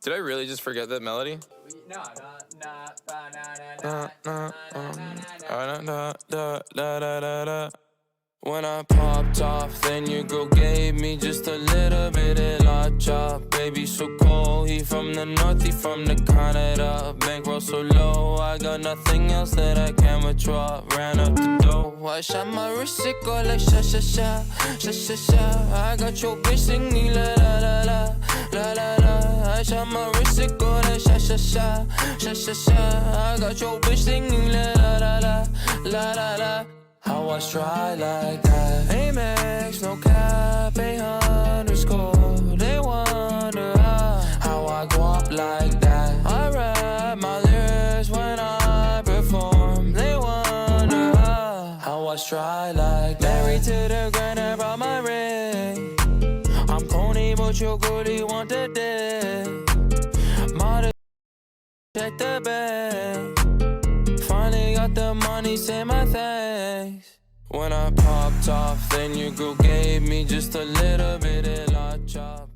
Did I really just forget that melody? No. When I popped off, then your girl gave me just a little bit of la chop. Baby so cold, he from the north, he from the Canada. Bankroll so low, I got nothing else that I can withdraw. Ran up the dough, I shot my wrist, it go like sha sha sha, sha sha sha. I got your bitch singing la la la la, la la la. I shot my wrist, it go like sha sha sha, sha sha sha. I got your bitch singing la la la la, la la la. How I try like that? Amex, no cap, _. They wonder how I go up like that. I rap my lyrics when I perform. They wonder how I try like that. Married to the grind, I brought my ring. I'm corny, but your girlie want the dick. Mother, check the bag. Finally got the money, say my thanks. When I popped off, then your girl gave me just a little bit of la chop.